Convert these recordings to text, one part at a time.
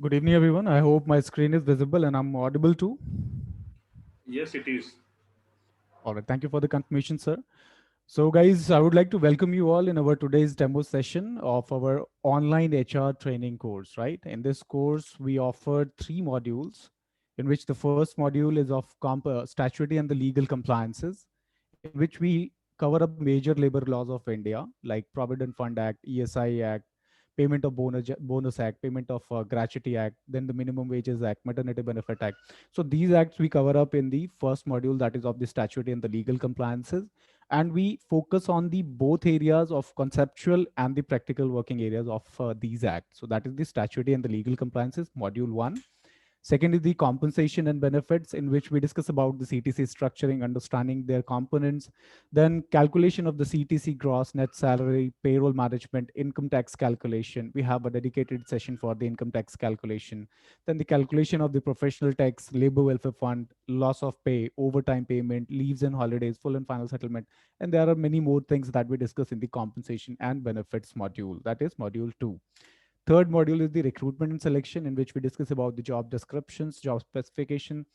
Good evening, everyone. I hope my screen is visible and I'm audible too. Yes, it is. All right. Thank you for the confirmation, sir. So, guys, I would like to welcome you all in our today's demo session of our online HR training course, right? In this course, we offer three modules, in which the first module is of statutory and the legal compliances, in which we cover up major labor laws of India, like Provident Fund Act, ESI Act, payment of bonus act, payment of gratuity act, then the minimum wages act, maternity benefit act. So these acts we cover up in the first module, that is of the statutory and the legal compliances, and we focus on the both areas of conceptual and the practical working areas of these acts. So that is the statutory and the legal compliances, module 1. Second is the compensation and benefits, in which we discuss about the CTC structuring, understanding their components, then calculation of the CTC gross net salary, payroll management, income tax calculation. We have a dedicated session for the income tax calculation. Then the calculation of the professional tax, labor welfare fund, loss of pay, overtime payment, leaves and holidays, full and final settlement. And there are many more things that we discuss in the compensation and benefits module. That is module 2. Third module is the recruitment and selection, in which we discuss about the job descriptions, job specification,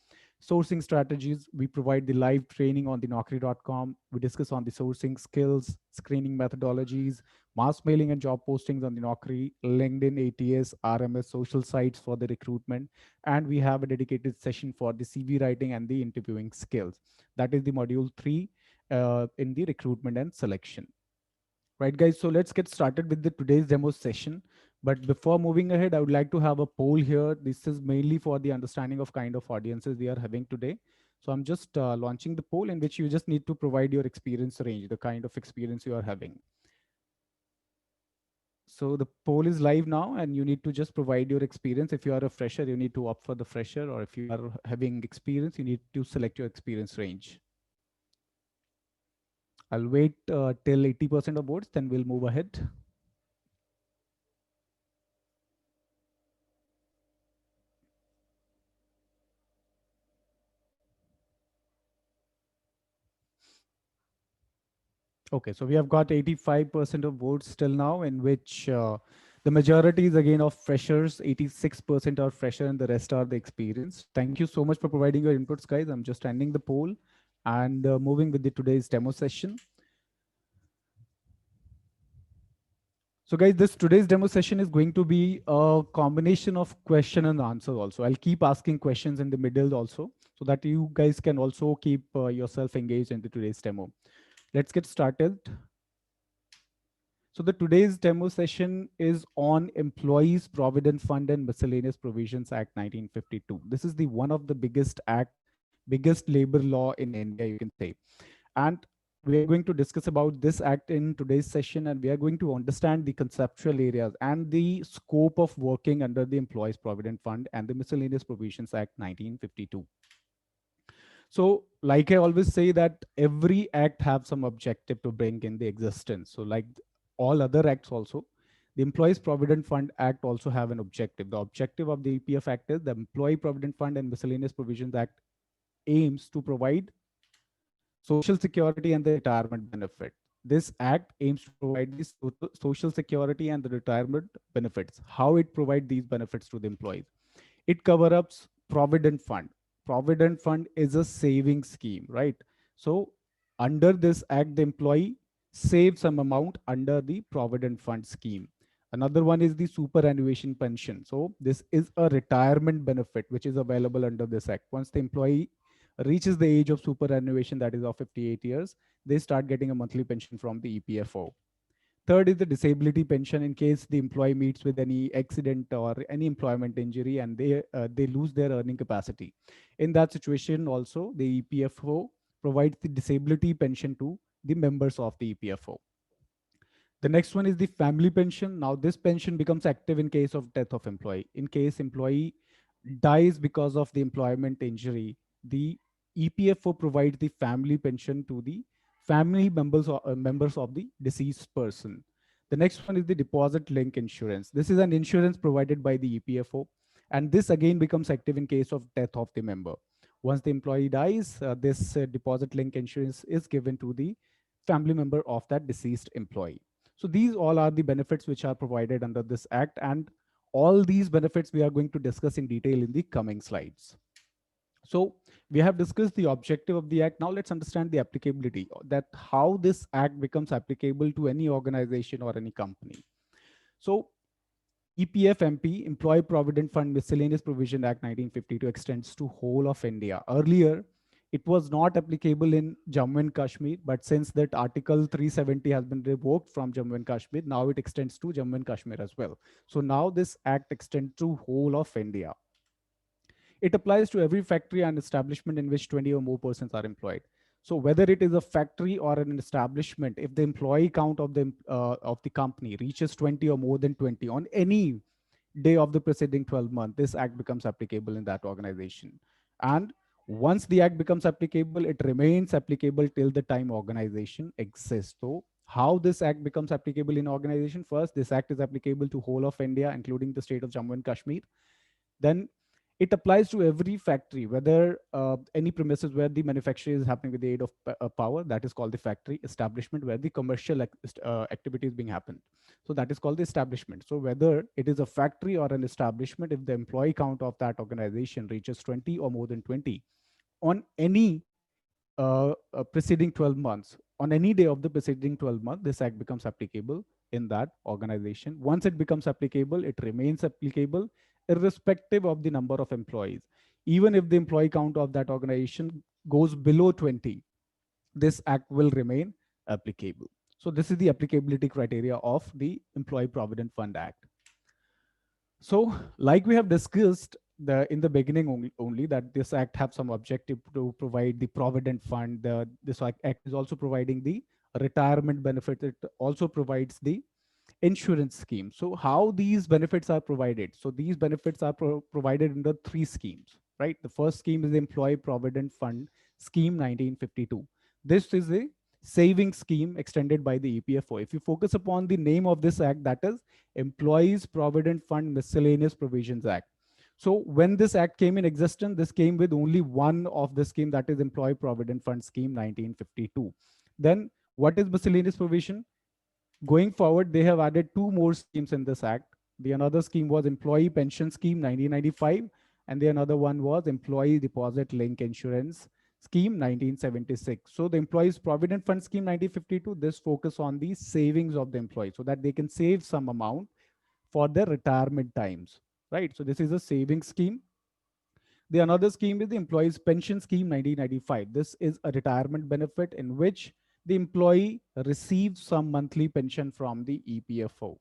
sourcing strategies. We provide the live training on the Naukri.com. We discuss on the sourcing skills, screening methodologies, mass mailing and job postings on the Naukri, LinkedIn, ATS, RMS, social sites for the recruitment. And we have a dedicated session for the CV writing and the interviewing skills. That is the module 3 in the recruitment and selection. Right, guys, so let's get started with the today's demo session. But before moving ahead, I would like to have a poll here. This is mainly for the understanding of kind of audiences we are having today. So I'm just launching the poll, in which you just need to provide your experience range, the kind of experience you are having. So the poll is live now, and you need to just provide your experience. If you are a fresher, you need to opt for the fresher, or if you are having experience, you need to select your experience range. I'll wait till 80% of votes, then we'll move ahead. Okay, so we have got 85% of votes till now, in which the majority is again of freshers, 86% are fresher, and the rest are the experienced. Thank you so much for providing your inputs, guys. I'm just ending the poll and moving with the today's demo session. So guys, this today's demo session is going to be a combination of question and answer also. I'll keep asking questions in the middle also, so that you guys can also keep yourself engaged in the today's demo. Let's get started. So the today's demo session is on Employees Provident Fund and Miscellaneous Provisions Act 1952. This is the one of the biggest act, biggest labor law in India, you can say. And we are going to discuss about this act in today's session, and we are going to understand the conceptual areas and the scope of working under the Employees Provident Fund and the Miscellaneous Provisions Act 1952. So like I always say that every act have some objective to bring in the existence. So like all other acts also, the Employees Provident Fund Act also have an objective. The objective of the EPF Act is the Employee Provident Fund and Miscellaneous Provisions Act aims to provide social security and the retirement benefit. This act aims to provide the social security and the retirement benefits. How it provide these benefits to the employees? It cover up provident fund. Provident fund is a saving scheme, right? So under this act, the employee saves some amount under the provident fund scheme. Another one is the superannuation pension. So this is a retirement benefit which is available under this act. Once the employee reaches the age of superannuation, that is of 58 years, they start getting a monthly pension from the EPFO. Third is the disability pension, in case the employee meets with any accident or any employment injury and they lose their earning capacity. In that situation, also the EPFO provides the disability pension to the members of the EPFO. The next one is the family pension. Now this pension becomes active in case of death of employee. In case employee dies because of the employment injury, the EPFO provides the family pension to the family members of the deceased person. The next one is the deposit link insurance. This is an insurance provided by the EPFO, and this again becomes active in case of death of the member. Once the employee dies, this deposit link insurance is given to the family member of that deceased employee. So these all are the benefits which are provided under this act, and all these benefits we are going to discuss in detail in the coming slides. So we have discussed the objective of the act. Now let's understand the applicability, that how this act becomes applicable to any organization or any company. So EPFMP, Employee Provident Fund Miscellaneous Provision Act 1952, extends to whole of India. Earlier, it was not applicable in Jammu and Kashmir, but since that Article 370 has been revoked from Jammu and Kashmir, now it extends to Jammu and Kashmir as well. So now this act extends to whole of India. It applies to every factory and establishment in which 20 or more persons are employed. So whether it is a factory or an establishment, if the employee count of the company reaches 20 or more than 20 on any day of the preceding 12 months, this act becomes applicable in that organization. And once the act becomes applicable, it remains applicable till the time organization exists. So how this act becomes applicable in organization? First, this act is applicable to whole of India, including the state of Jammu and Kashmir. Then it applies to every factory, whether any premises where the manufacturing is happening with the aid of power, that is called the factory. Establishment, where the commercial activity is being happened, so that is called the establishment. So whether it is a factory or an establishment, if the employee count of that organization reaches 20 or more than 20 on any preceding 12 months, on any day of the preceding 12 months, this act becomes applicable in that organization. Once it becomes applicable, it remains applicable irrespective of the number of employees. Even if the employee count of that organization goes below 20, this act will remain applicable. So this is the applicability criteria of the Employee Provident Fund Act. So like we have discussed in the beginning only that this act have some objective to provide the provident fund. This act is also providing the retirement benefit. It also provides the insurance scheme. So how these benefits are provided? So these benefits are provided under three schemes, right? The first scheme is the Employee Provident Fund Scheme 1952. This is a saving scheme extended by the EPFO. If you focus upon the name of this act, that is Employees Provident Fund Miscellaneous Provisions Act. So when this act came in existence, this came with only one of the scheme, that is Employee Provident Fund Scheme 1952. Then what is miscellaneous provision? Going forward, they have added two more schemes in this act. The another scheme was Employee Pension Scheme 1995, and the another one was Employee Deposit Link Insurance Scheme 1976. So the Employees Provident Fund Scheme 1952, this focus on the savings of the employee so that they can save some amount for their retirement times, right? So this is a saving scheme. The another scheme is the Employees Pension Scheme 1995. This is a retirement benefit in which the employee receives some monthly pension from the EPFO.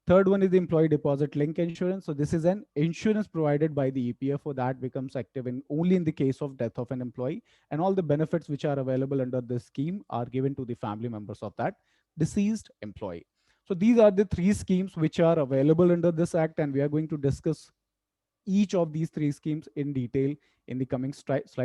Third one is the Employee Deposit Link Insurance. So this is an insurance provided by the EPFO that becomes active only in the case of death of an employee, and all the benefits which are available under this scheme are given to the family members of that deceased employee. So these are the three schemes which are available under this act, and we are going to discuss each of these three schemes in detail in the coming slides.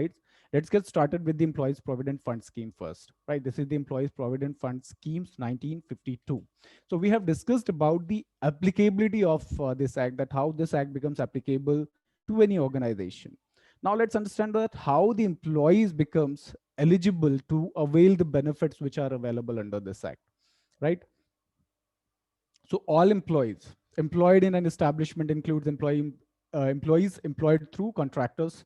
Let's get started with the Employees Provident Fund Scheme first, right? This is the Employees Provident Fund Schemes 1952. So we have discussed about the applicability of this act, that how this act becomes applicable to any organization. Now let's understand that how the employees becomes eligible to avail the benefits which are available under this act, right? So all employees employed in an establishment includes employees employed through contractors,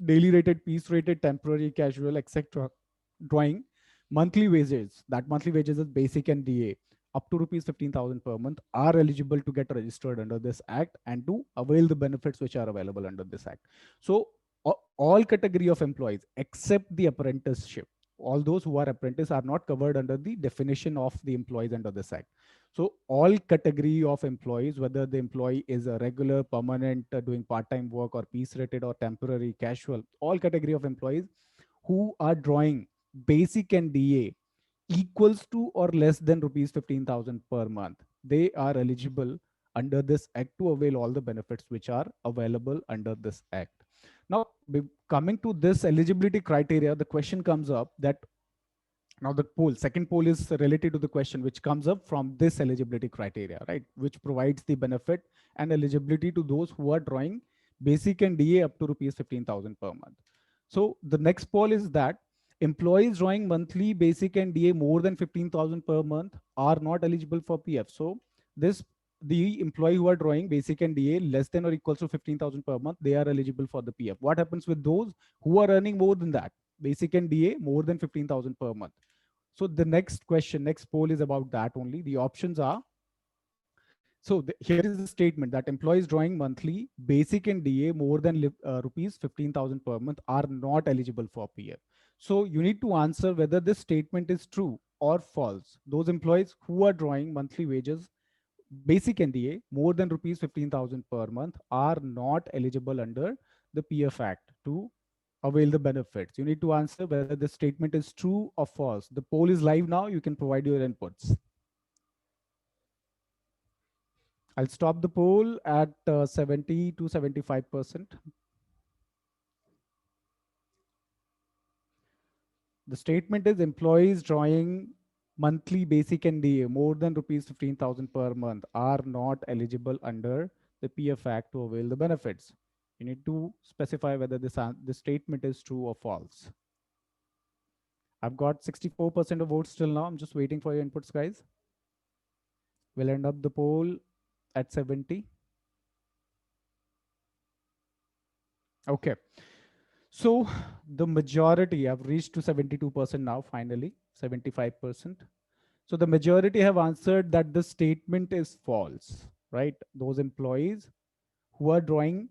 daily rated, piece rated, temporary, casual, etc., drawing monthly wages. That monthly wages is basic and DA up to rupees 15,000 per month are eligible to get registered under this act and to avail the benefits which are available under this act. So all category of employees except the apprenticeship, all those who are apprentice are not covered under the definition of the employees under this act. So all category of employees, whether the employee is a regular, permanent, doing part-time work, or piece rated or temporary, casual, all category of employees who are drawing basic and DA equals to or less than rupees 15,000 per month, they are eligible under this act to avail all the benefits which are available under this act. Now, coming to this eligibility criteria, the question comes up that now the second poll is related to the question which comes up from this eligibility criteria, right? Which provides the benefit and eligibility to those who are drawing basic and DA up to rupees 15,000 per month. So the next poll is that employees drawing monthly basic and DA more than 15,000 per month are not eligible for PF. So this the employee who are drawing basic and DA less than or equals to 15,000 per month, they are eligible for the PF. What happens with those who are earning more than that? Basic and DA more than 15,000 per month. So the next question, next poll is about that only. The options are, so here is the statement that employees drawing monthly basic and DA more than rupees 15,000 per month are not eligible for PF. So you need to answer whether this statement is true or false. Those employees who are drawing monthly wages basic and DA more than rupees 15,000 per month are not eligible under the PF Act to avail the benefits. You need to answer whether the statement is true or false. The poll is live now. You can provide your inputs. I'll stop the poll at 70 to 75%. The statement is employees drawing monthly basic and DA more than rupees 15,000 per month are not eligible under the PF Act to avail the benefits. You need to specify whether this statement is true or false. I've got 64% of votes till now. I'm just waiting for your inputs, guys. We'll end up the poll at 70. Okay. So the majority, I've reached to 72% now, finally, 75%. So the majority have answered that the statement is false, right? Those employees who are drawing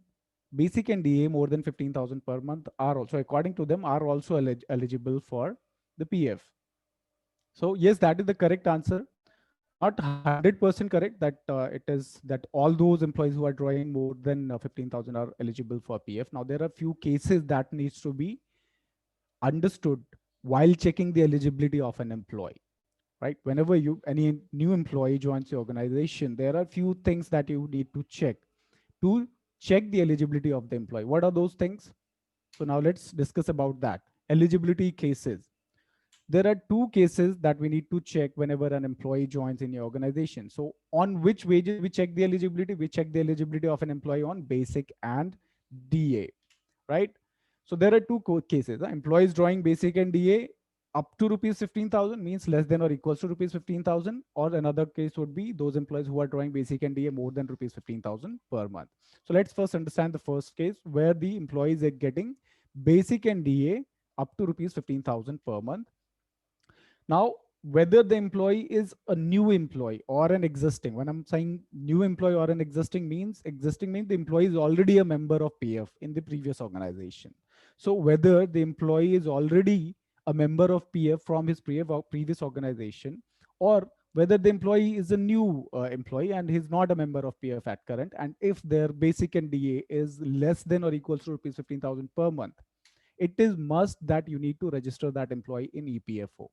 basic and DA more than 15,000 per month are also, according to them, are also eligible for the PF. So yes, that is the correct answer. Not 100% correct that it is that all those employees who are drawing more than 15,000 are eligible for PF. Now there are few cases that needs to be understood while checking the eligibility of an employee, right? Whenever any new employee joins the organization, there are few things that you need to check the eligibility of the employee. What are those things? So now let's discuss about that. Eligibility cases. There are two cases that we need to check whenever an employee joins in your organization. So on which wages we check the eligibility? We check the eligibility of an employee on basic and DA, right? So there are two cases. Employees drawing basic and DA up to rupees 15,000 means less than or equals to rupees 15,000, or another case would be those employees who are drawing basic and DA more than rupees 15,000 per month. So let's first understand the first case where the employees are getting basic and DA up to rupees 15,000 per month. Now, whether the employee is a new employee or an existing, when I'm saying new employee or an existing means the employee is already a member of PF in the previous organization. So whether the employee is already a member of PF from his previous organization, or whether the employee is a new employee and he's not a member of PF at current, and if their basic and DA is less than or equals to rupees 15,000 per month, it is must that you need to register that employee in EPFO.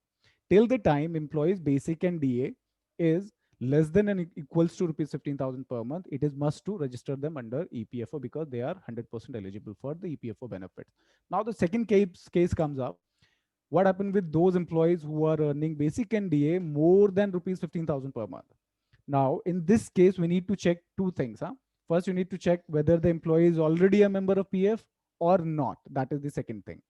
Till the time employees basic and DA is less than and equals to rupees 15,000 per month, it is must to register them under EPFO because they are 100% eligible for the EPFO benefits. Now the second case comes up. What happened with those employees who are earning basic and DA more than rupees 15,000 per month? Now, in this case, we need to check two things. First, you need to check whether the employee is already a member of PF or not. That is the second thing.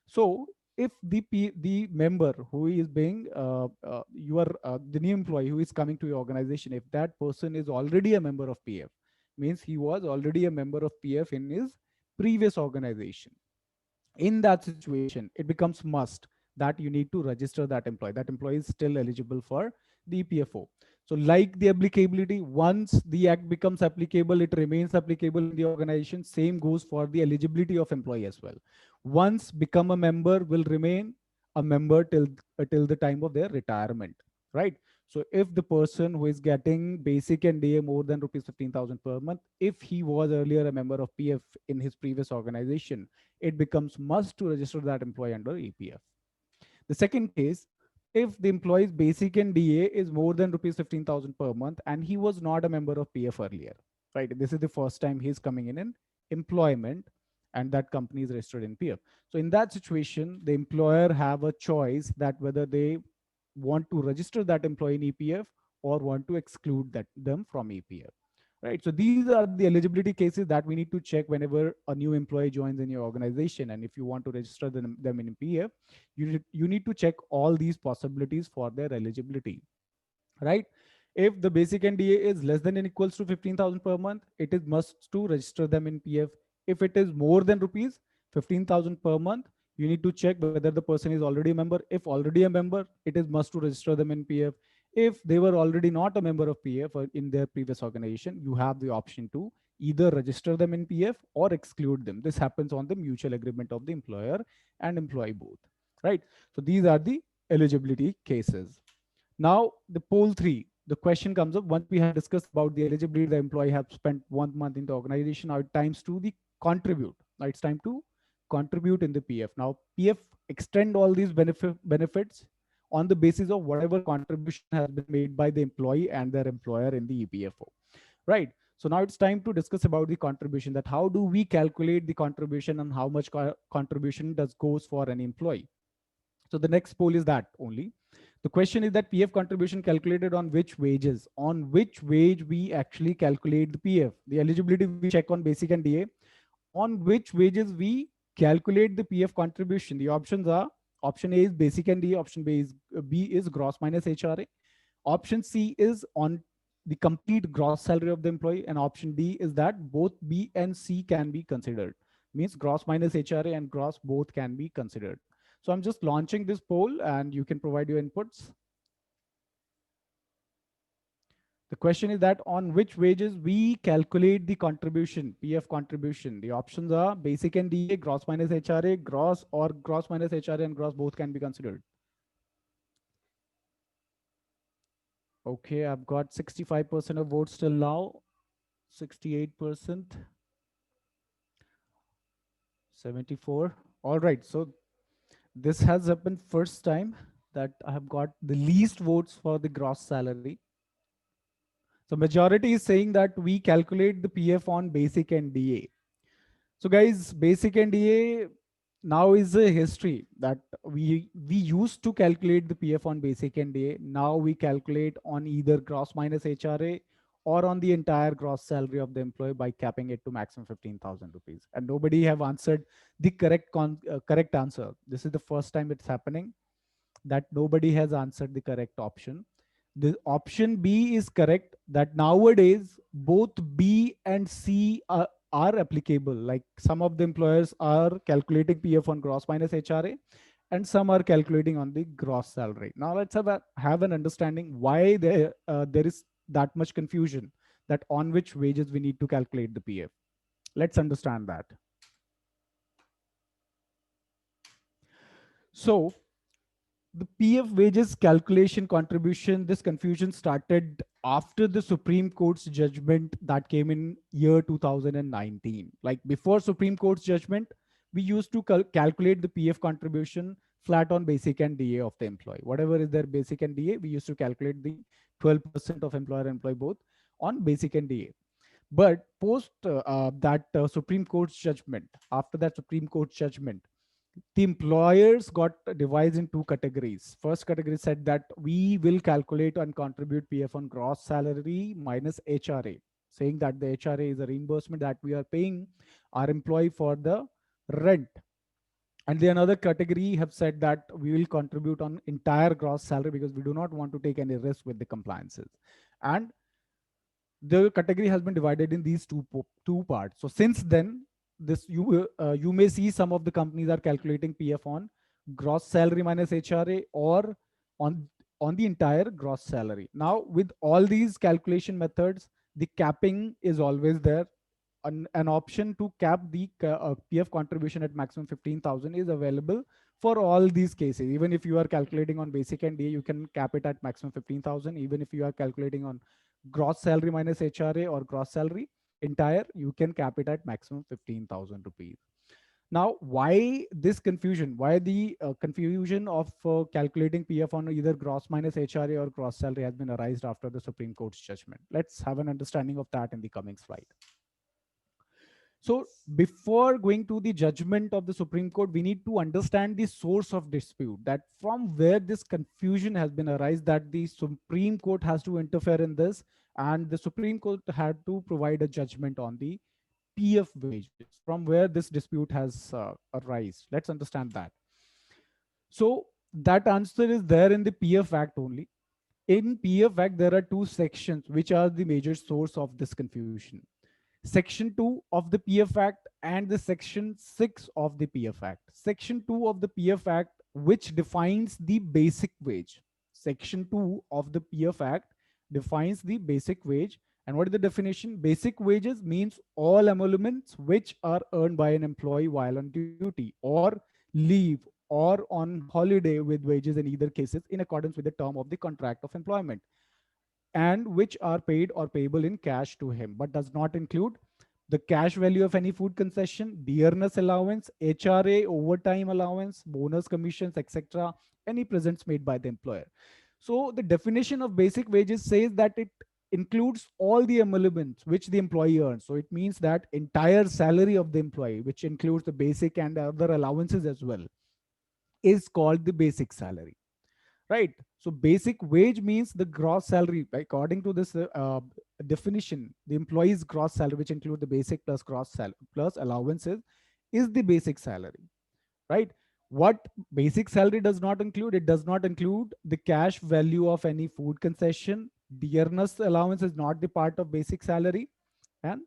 So if the member who is being the new employee who is coming to your organization, if that person is already a member of PF, means he was already a member of PF in his previous organization. In that situation, it becomes must that you need to register that employee. That employee is still eligible for the EPFO. So like the applicability, once the act becomes applicable, it remains applicable in the organization. Same goes for the eligibility of employee as well. Once become a member, will remain a member till the time of their retirement, right? So if the person who is getting basic and DA more than rupees 15,000 per month, if he was earlier a member of PF in his previous organization, it becomes must to register that employee under EPF. The second case, if the employee's basic and DA is more than rupees 15,000 per month and he was not a member of PF earlier, right? This is the first time he's coming in employment and that company is registered in PF. So in that situation, the employer have a choice that whether they want to register that employee in EPF or want to exclude them from EPF. Right. So these are the eligibility cases that we need to check whenever a new employee joins in your organization. And if you want to register them in PF, you need to check all these possibilities for their eligibility. Right. If the basic NDA is less than and equals to 15,000 per month, it is must to register them in PF. If it is more than rupees 15,000 per month, you need to check whether the person is already a member. If already a member, it is must to register them in PF. If they were already not a member of PF or in their previous organization, you have the option to either register them in PF or exclude them. This happens on the mutual agreement of the employer and employee both, right? So these are the eligibility cases. Now, the poll three, the question comes up once we have discussed about the eligibility, the employee has spent 1 month in the organization. Now it's times to the contribute. Now it's time to contribute in the PF. Now PF extend all these benefits on the basis of whatever contribution has been made by the employee and their employer in the EPFO, right? So now it's time to discuss about the contribution, that how do we calculate the contribution and how much contribution does goes for an employee. So the next poll is that only. The question is that PF contribution calculated on which wages? On which wage we actually calculate the PF? The eligibility we check on basic and DA. On which wages we calculate the PF contribution? The options are: option A is basic and DA, option B is gross minus HRA, option C is on the complete gross salary of the employee, and option D is that both B and C can be considered. Means gross minus HRA and gross both can be considered. So I'm just launching this poll and you can provide your inputs. The question is that on which wages we calculate the contribution, PF contribution. The options are basic and DA, gross minus HRA, gross, or gross minus HRA and gross both can be considered. Okay, I've got 65% of votes till now, 68%, 74. All right, so this has happened first time that I have got the least votes for the gross salary. So majority is saying that we calculate the PF on basic and DA. So guys, basic and DA now is a history that we used to calculate the PF on basic and DA. Now we calculate on either gross minus HRA or on the entire gross salary of the employee by capping it to maximum 15,000 rupees. And nobody have answered the correct answer. This is the first time it's happening that nobody has answered the correct option. The option B is correct, that nowadays both B and C are applicable. Like some of the employers are calculating PF on gross minus HRA and some are calculating on the gross salary. Now let's have an understanding why there is that much confusion, that on which wages we need to calculate the PF. Let's understand that. So the PF wages calculation contribution, this confusion started after the Supreme Court's judgment that came in year 2019. Like before Supreme Court's judgment, we used to calculate the PF contribution flat on basic and DA of the employee. Whatever is their basic and DA, we used to calculate the 12% of employer and employee both on basic and DA. But post that Supreme Court's judgment, after that Supreme Court judgment, the employers got divided in two categories. First category said that we will calculate and contribute PF on gross salary minus HRA, saying that the HRA is a reimbursement that we are paying our employee for the rent. And the another category have said that we will contribute on entire gross salary because we do not want to take any risk with the compliances. And the category has been divided in these two parts. So since then, this you may see some of the companies are calculating PF on gross salary minus HRA or on the entire gross salary. Now with all these calculation methods, the capping is always there. An option to cap the PF contribution at maximum 15,000 is available for all these cases. Even if you are calculating on basic and DA, you can cap it at maximum 15,000. Even if you are calculating on gross salary minus HRA or gross salary entire, you can cap it at maximum 15,000 rupees. Now, why this confusion? Why the confusion of calculating PF on either gross minus HRA or gross salary has been arised after the Supreme Court's judgment? Let's have an understanding of that in the coming slide. So before going to the judgment of the Supreme Court, we need to understand the source of dispute, that from where this confusion has been arised, that the Supreme Court has to interfere in this, and the Supreme Court had to provide a judgment on the PF wages, from where this dispute has arisen. Let's understand that. So that answer is there in the PF Act only. In PF Act, there are two sections which are the major source of this confusion. Section 2 of the PF Act and the Section 6 of the PF Act. Section 2 of the PF Act, which defines the basic wage. Section 2 of the PF Act defines the basic wage. And what is the definition? Basic wages means all emoluments which are earned by an employee while on duty or leave or on holiday, with wages in either cases in accordance with the term of the contract of employment, and which are paid or payable in cash to him, but does not include the cash value of any food concession, dearness allowance, HRA, overtime allowance, bonus, commissions, etc., any presents made by the employer. So the definition of basic wages says that it includes all the emoluments which the employee earns. So it means that entire salary of the employee, which includes the basic and other allowances as well, is called the basic salary, right? So basic wage means the gross salary. According to this definition, the employee's gross salary, which include the basic plus gross salary plus allowances, is the basic salary, right? What basic salary does not include? It does not include the cash value of any food concession. Dearness allowance is not the part of basic salary, and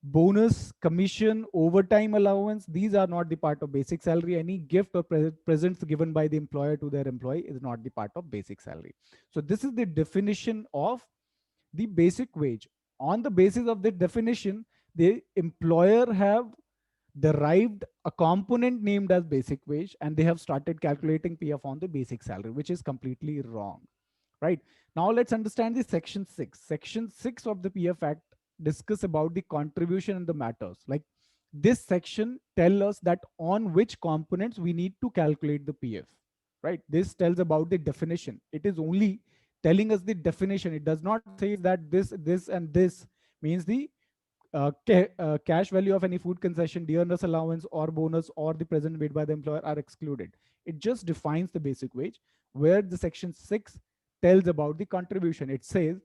bonus, commission, overtime allowance, these are not the part of basic salary. Any gift or presents given by the employer to their employee is not the part of basic salary. So this is the definition of the basic wage. On the basis of the definition, the employer have derived a component named as basic wage, and they have started calculating PF on the basic salary, which is completely wrong, right? Now let's understand the section 6. Section 6 of the PF Act discuss about the contribution and the matters. Like, this section tell us that on which components we need to calculate the PF, right? This tells about the definition. It is only telling us the definition. It does not say that this and this means the cash value of any food concession, dearness allowance or bonus or the present made by the employer are excluded. It just defines the basic wage, where the section 6 tells about the contribution. It says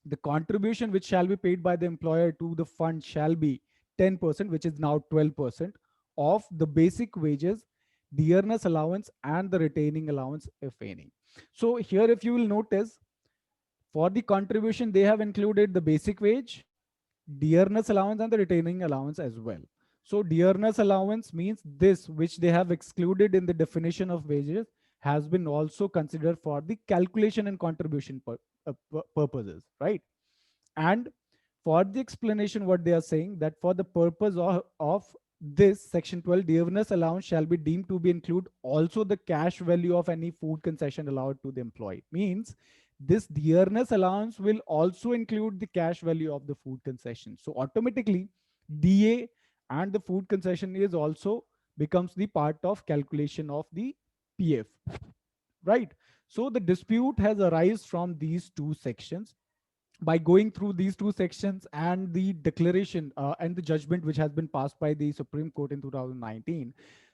the contribution which shall be paid by the employer to the fund shall be 10%, which is now 12% of the basic wages, dearness allowance and the retaining allowance, if any. So here, if you will notice, for the contribution, they have included the basic wage, dearness allowance and the retaining allowance as well. So dearness allowance means this which they have excluded in the definition of wages has been also considered for the calculation and contribution purposes, right? And for the explanation, what they are saying, that for the purpose of this section 12, dearness allowance shall be deemed to be include also the cash value of any food concession allowed to the employee. Means this dearness allowance will also include the cash value of the food concession. So automatically DA and the food concession is also becomes the part of calculation of the PF, right? So the dispute has arisen from these two sections. By going through these two sections and the declaration and the judgment which has been passed by the Supreme Court in 2019,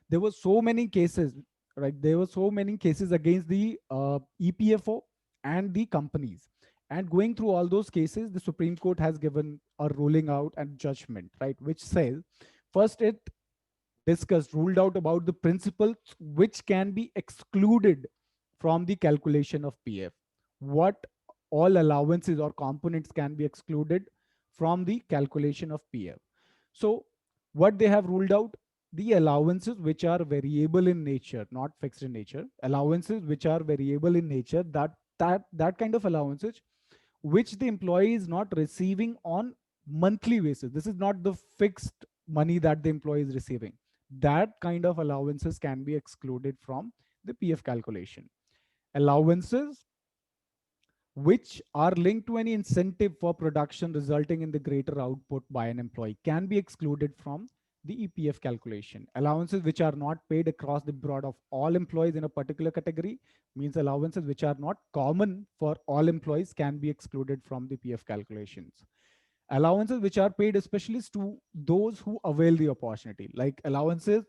there were so many cases, right? There were so many cases against the EPFO and the companies. And going through all those cases, the Supreme Court has given a ruling out and judgment, right? Which says, first it discussed, ruled out about the principles which can be excluded from the calculation of PF. What all allowances or components can be excluded from the calculation of PF. So what they have ruled out, the allowances which are variable in nature, not fixed in nature, allowances which are variable in nature, that kind of allowances which the employee is not receiving on monthly basis. This is not the fixed money that the employee is receiving. That kind of allowances can be excluded from the PF calculation. Allowances which are linked to any incentive for production resulting in the greater output by an employee can be excluded from the EPF calculation. Allowances which are not paid across the board of all employees in a particular category, means allowances which are not common for all employees, can be excluded from the PF calculations. Allowances which are paid especially to those who avail the opportunity, like allowances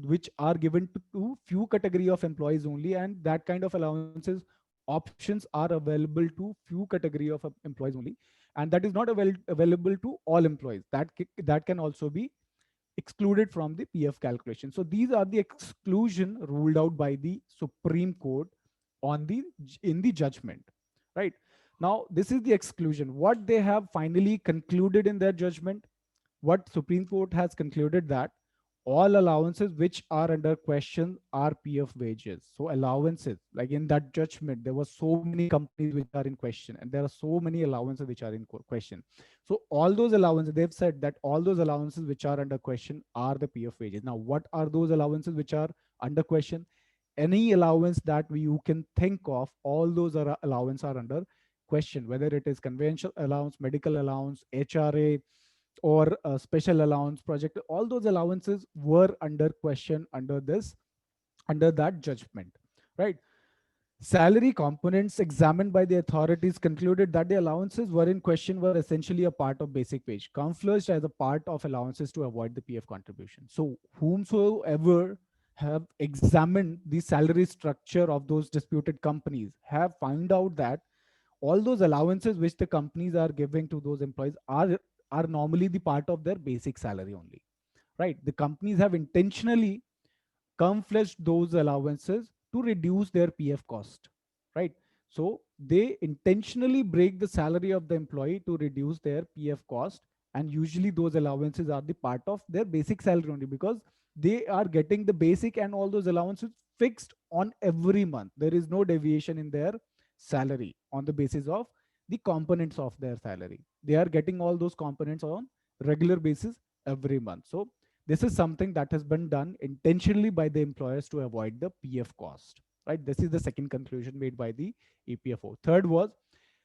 which are given to few category of employees only, and that kind of allowances options are available to few category of employees only, and that is not available to all employees. That can also be excluded from the PF calculation. So these are the exclusion ruled out by the Supreme Court on the in the judgment, right? Now, this is the exclusion. What they have finally concluded in their judgment, what Supreme Court has concluded that all allowances which are under question are PF wages. So allowances, like in that judgment, there were so many companies which are in question, and there are so many allowances which are in question. So all those allowances, they've said that all those allowances which are under question are the PF wages. Now, what are those allowances which are under question? Any allowance that you can think of, all those are allowance are under question, whether it is conventional allowance, medical allowance, HRA, or a special allowance project. All those allowances were under question under this, under that judgment, right? Salary components examined by the authorities concluded that the allowances were in question were essentially a part of basic wage, camouflaged as a part of allowances to avoid the PF contribution. So, whomsoever have examined the salary structure of those disputed companies have found out that all those allowances which the companies are giving to those employees are normally the part of their basic salary only, right? The companies have intentionally camouflaged those allowances to reduce their PF cost, right? So they intentionally break the salary of the employee to reduce their PF cost. And usually those allowances are the part of their basic salary only, because they are getting the basic and all those allowances fixed on every month. There is no deviation in their salary on the basis of the components of their salary. They are getting all those components on regular basis every month. So this is something that has been done intentionally by the employers to avoid the PF cost, right? This is the second conclusion made by the EPFO. Third was,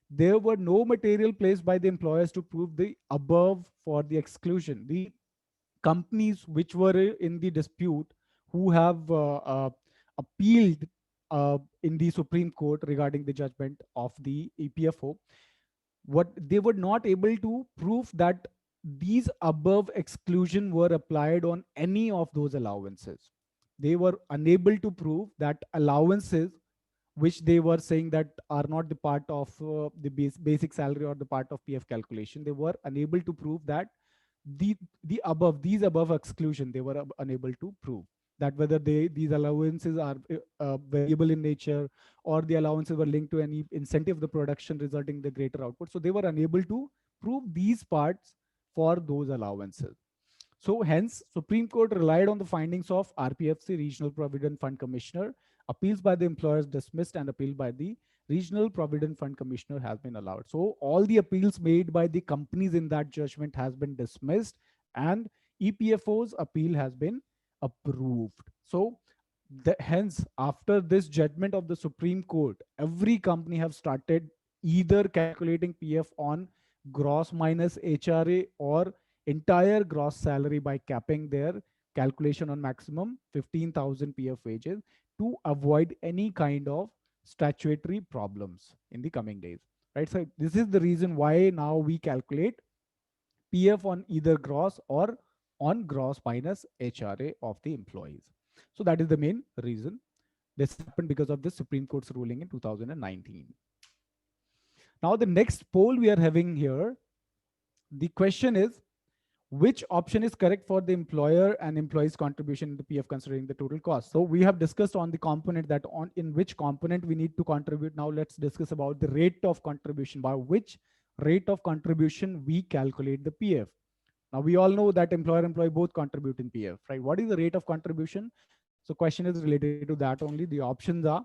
there were no material placed by the employers to prove the above for the exclusion. The companies which were in the dispute, who have appealed in the Supreme Court regarding the judgment of the EPFO, what they were not able to prove that these above exclusion were applied on any of those allowances. They were unable to prove that allowances which they were saying that are not the part of the basic salary or the part of PF calculation, they were unable to prove that the above these above exclusion, they were unable to prove that whether these allowances are variable in nature, or the allowances were linked to any incentive of the production resulting in the greater output. So they were unable to prove these parts for those allowances. So hence, Supreme Court relied on the findings of RPFC, Regional Provident Fund Commissioner. Appeals by the employers dismissed, and appeal by the Regional Provident Fund Commissioner has been allowed. So all the appeals made by the companies in that judgment has been dismissed, and EPFO's appeal has been approved. So hence, after this judgment of the Supreme Court, every company have started either calculating PF on gross minus HRA or entire gross salary by capping their calculation on maximum 15,000 PF wages to avoid any kind of statutory problems in the coming days, right? So this is the reason why now we calculate PF on either gross or on gross minus HRA of the employees. So that is the main reason. This happened because of the Supreme Court's ruling in 2019. Now the next poll we are having here, the question is, which option is correct for the employer and employee's contribution in the PF considering the total cost? So we have discussed on the component that on in which component we need to contribute. Now let's discuss about the rate of contribution, by which rate of contribution we calculate the PF. Now we all know that employer employee both contribute in PF, right? What is the rate of contribution? So question is related to that only. The options are: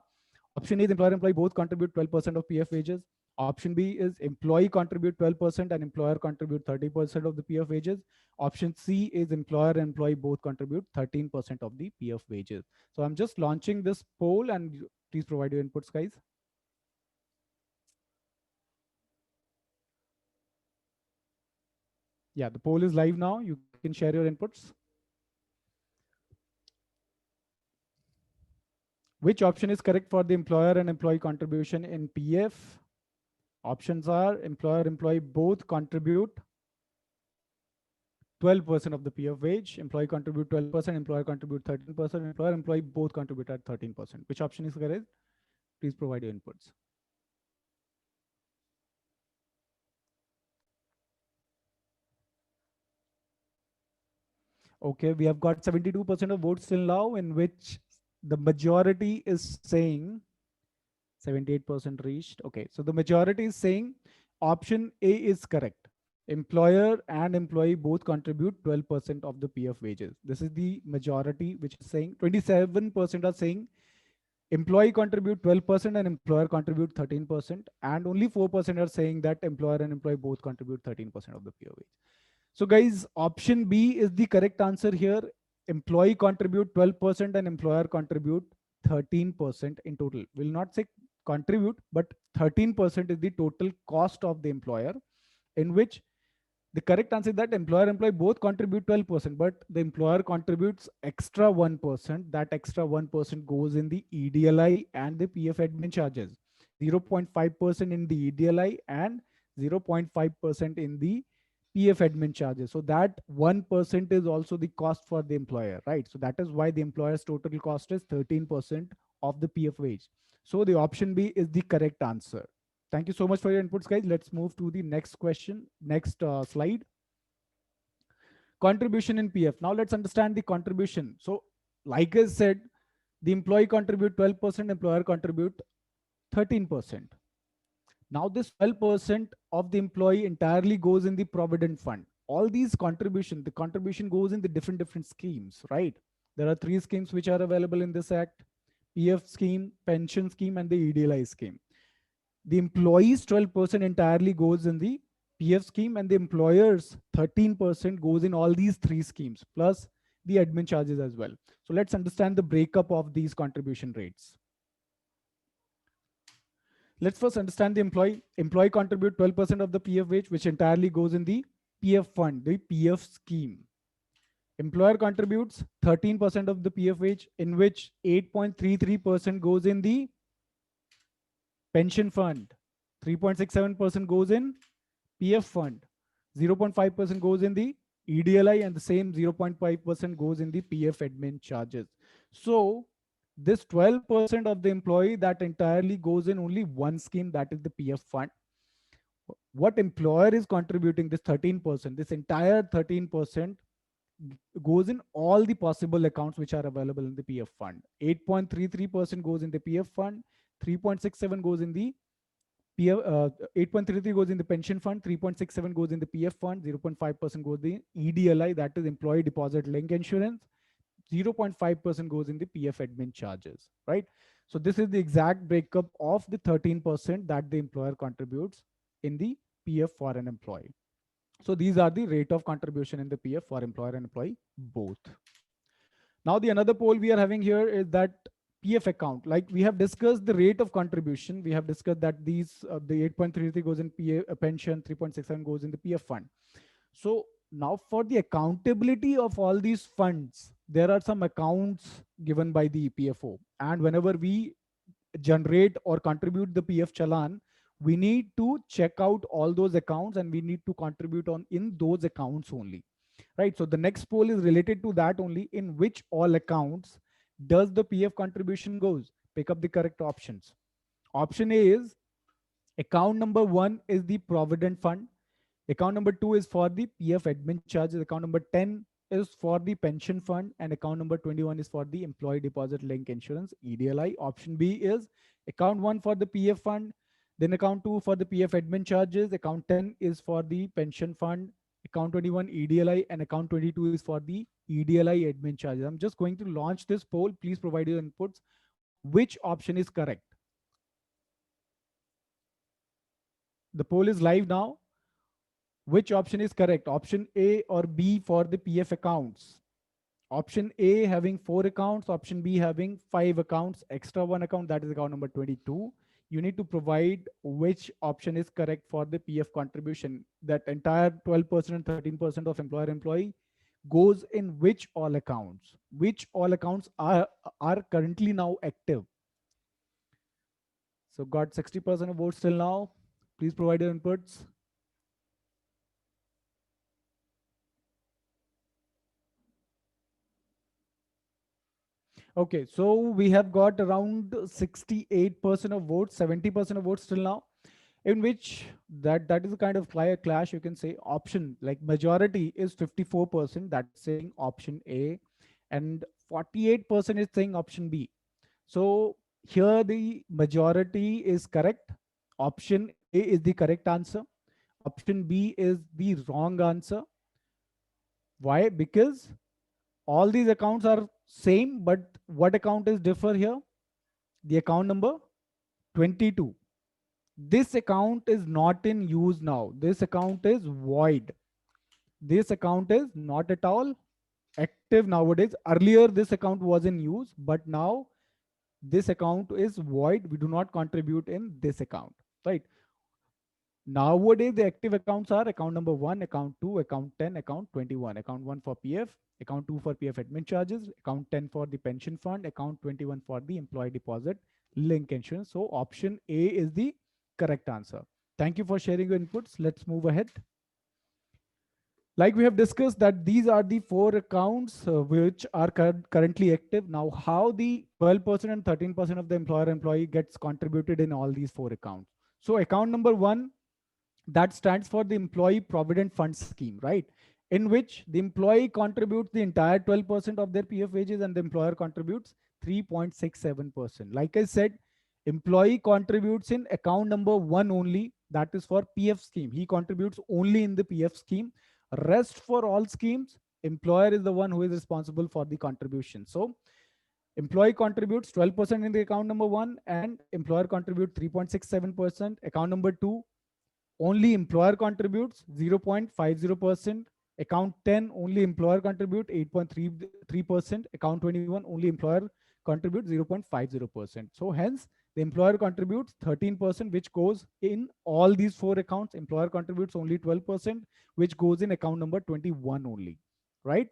option A is employer employee both contribute 12% of PF wages. Option B is employee contribute 12% and employer contribute 30% of the PF wages. Option C is employer and employee both contribute 13% of the PF wages. So I'm just launching this poll, and please provide your inputs, guys. Yeah, the poll is live now. You can share your inputs. Which option is correct for the employer and employee contribution in PF? Options are: employer employee both contribute 12% of the PF wage, employee contribute 12%, employer contribute 13%, employer employee both contribute at 13%. Which option is correct? Please provide your inputs. Okay, we have got 72% of votes till now, in which the majority is saying 78% reached. Okay, so the majority is saying option A is correct. Employer and employee both contribute 12% of the PF wages. This is the majority, which is saying 27% are saying employee contribute 12% and employer contribute 13%, and only 4% are saying that employer and employee both contribute 13% of the PF wage. So guys, option B is the correct answer here. Employee contribute 12% and employer contribute 13% in total. Will not say contribute, but 13% is the total cost of the employer, in which the correct answer is that employer employee both contribute 12%, but the employer contributes extra 1%. That extra 1% goes in the EDLI and the PF admin charges. 0.5% in the EDLI and 0.5% in the PF admin charges. So that 1% is also the cost for the employer, right? So that is why the employer's total cost is 13% of the PF wage. So the option B is the correct answer. Thank you so much for your inputs, guys. Let's move to the next question, next slide. Contribution in PF. Now let's understand the contribution. So like I said, the employee contribute 12%, employer contribute 13%. Now this 12% of the employee entirely goes in the provident fund. All these contribution, the contribution goes in the different schemes, right? There are 3 schemes which are available in this act: PF scheme, pension scheme, and the EDLI scheme. The employees 12% entirely goes in the PF scheme, and the employers 13% goes in all these 3 schemes, plus the admin charges as well. So let's understand the breakup of these contribution rates. Let's first understand the employee. Employee contribute 12% of the PF wage, which entirely goes in the PF fund, the PF scheme. Employer contributes 13% of the PF wage, in which 8.33% goes in the pension fund, 3.67% goes in PF fund, 0.5% goes in the EDLI, and the same 0.5% goes in the PF admin charges. So this 12% of the employee, that entirely goes in only one scheme, that is the PF fund. What employer is contributing, this 13%, this entire 13% goes in all the possible accounts which are available in the PF fund. 8.33% goes in the PF fund, 3.67 goes in the PF, 8.33 goes in the pension fund, 3.67 goes in the PF fund, 0.5% goes in the EDLI, that is employee deposit link insurance, 0.5% goes in the PF admin charges, right? So this is the exact breakup of the 13% that the employer contributes in the PF for an employee. So these are the rate of contribution in the PF for employer and employee both. Now the another poll we are having here is that PF account, like we have discussed the rate of contribution. We have discussed that these the 8.33 goes in PF, pension, 3.67 goes in the PF fund. So now for the accountability of all these funds, there are some accounts given by the EPFO, and whenever we generate or contribute the PF challan, we need to check out all those accounts and we need to contribute on in those accounts only, right? So the next poll is related to that only. In which all accounts does the PF contribution goes? Pick up the correct options. Option A is account number 1 is the provident fund. Account number 2 is for the PF admin charges. Account number 10 is for the pension fund, and account number 21 is for the employee deposit link insurance, EDLI. Option B is account 1 for the PF fund, then account 2 for the PF admin charges, account 10 is for the pension fund, account 21 EDLI, and account 22 is for the EDLI admin charges. I'm just going to launch this poll. Please provide your inputs. Which option is correct? The poll is live now. Which option is correct? Option A or B for the PF accounts? Option A having 4 accounts, option B having 5 accounts, extra 1 account, that is account number 22. You need to provide which option is correct for the PF contribution. That entire 12% and 13% of employer-employee goes in which all accounts? Which all accounts are currently now active? So got 60% of votes till now. Please provide your inputs. Okay, so we have got around 68% of votes, 70% of votes till now, in which that is a kind of clash, you can say. Option, like majority is 54%, that's saying option A, and 48% is saying option B. So Here the majority is correct. Option A is the correct answer. Option B is the wrong answer. Why? Because all these accounts are same, but what account is differ here? The account number 22. This account is not in use now. This account is void. This account is not at all active nowadays. Earlier, this account was in use, but now this account is void. We do not contribute in this account, right? Nowadays, the active accounts are account number 1, account 2, account 10, account 21. Account 1 for PF, account 2 for PF admin charges, account 10 for the pension fund, account 21 for the employee deposit link insurance. So option A is the correct answer. Thank you for sharing your inputs. Let's move ahead. Like we have discussed that these are the 4 accounts which are currently active. Now, how the 12% and 13% of the employer employee gets contributed in all these 4 accounts. So account number 1, that stands for the employee provident fund scheme, right? In which the employee contributes the entire 12% of their PF wages and the employer contributes 3.67%. Like I said, employee contributes in account number 1 only, that is for PF scheme. He contributes only in the PF scheme. Rest for all schemes, employer is the one who is responsible for the contribution. So employee contributes 12% in the account number 1 and employer contributes 3.67%. Account number 2, only employer contributes 0.50%. Account 10, only employer contribute 8.33%. Account 21, only employer contributes 0.50%. So hence the employer contributes 13%, which goes in all these 4 accounts. Employer contributes only 12%, which goes in account number 21 only, right?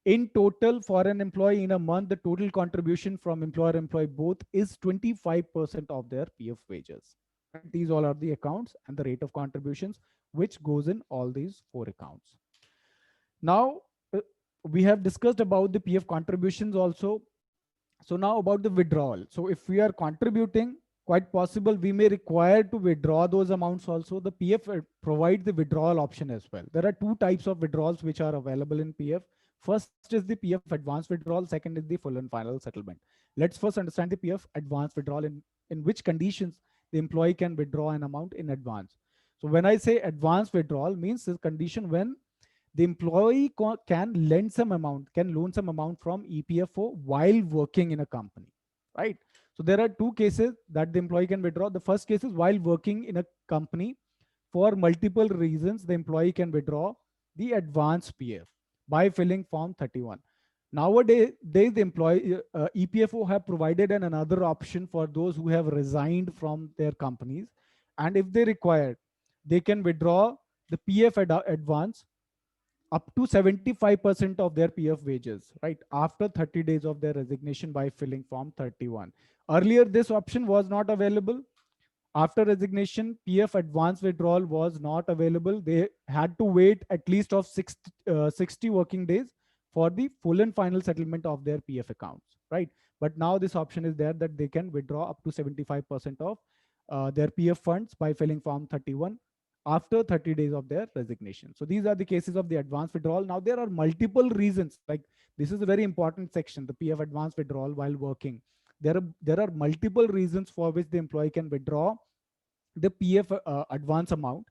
In total, for an employee in a month, the total contribution from employer employee both is 25% of their PF wages. Right? These all are the accounts and the rate of contributions which goes in all these 4 accounts. Now, we have discussed about the PF contributions also. So now about the withdrawal. So if we are contributing, quite possible we may require to withdraw those amounts also. The PF provides the withdrawal option as well. There are 2 types of withdrawals which are available in PF. First is the PF advance withdrawal. Second is the full and final settlement. Let's first understand the PF advance withdrawal, in which conditions the employee can withdraw an amount in advance. So when I say advance withdrawal, means this condition when the employee can loan some amount from EPFO while working in a company, right? So there are 2 cases that the employee can withdraw. The first case is while working in a company for multiple reasons, the employee can withdraw the advance PF by filling form 31. Nowadays, the employee EPFO have provided another option for those who have resigned from their companies, and if they require, they can withdraw the PF advance up to 75% of their PF wages, right? After 30 days of their resignation by filling form 31. Earlier, this option was not available. After resignation, PF advance withdrawal was not available. They had to wait at least of 60 working days for the full and final settlement of their PF accounts, right? But now this option is there that they can withdraw up to 75% of their PF funds by filling form 31 after 30 days of their resignation. So these are the cases of the advance withdrawal. Now there are multiple reasons, like this is a very important section, the PF advance withdrawal while working. There are multiple reasons for which the employee can withdraw the PF advance amount.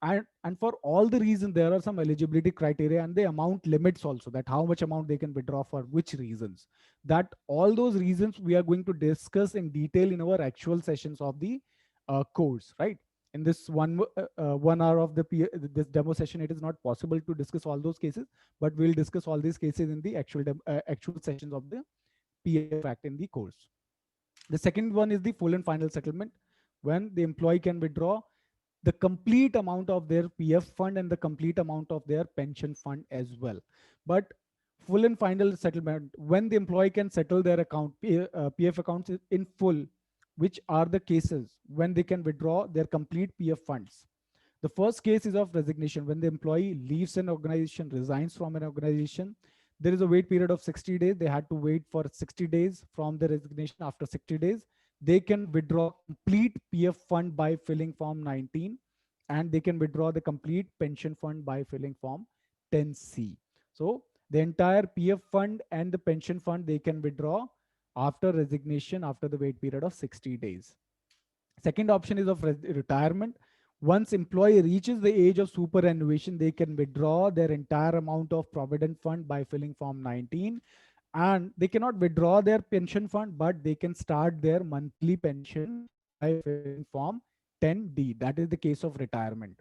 And for all the reasons, there are some eligibility criteria and the amount limits also, that how much amount they can withdraw for which reasons. That all those reasons we are going to discuss in detail in our actual sessions of the course, right? In this 1 hour of this demo session, it is not possible to discuss all those cases, but we'll discuss all these cases in the actual sessions of the PF Act in the course. The second one is the full and final settlement, when the employee can withdraw the complete amount of their PF fund and the complete amount of their pension fund as well. But full and final settlement, when the employee can settle their PF accounts in full, which are the cases when they can withdraw their complete PF funds. The first case is of resignation, when the employee leaves an organization, resigns from an organization. There is a wait period of 60 days. They had to wait for 60 days from the resignation. After 60 days, they can withdraw complete PF fund by filling form 19, and they can withdraw the complete pension fund by filling form 10C. So the entire PF fund and the pension fund they can withdraw after resignation after the wait period of 60 days. Second option is of retirement. Once employee reaches the age of superannuation, they can withdraw their entire amount of provident fund by filling form 19, and they cannot withdraw their pension fund, but they can start their monthly pension by filling form 10D. That is the case of retirement.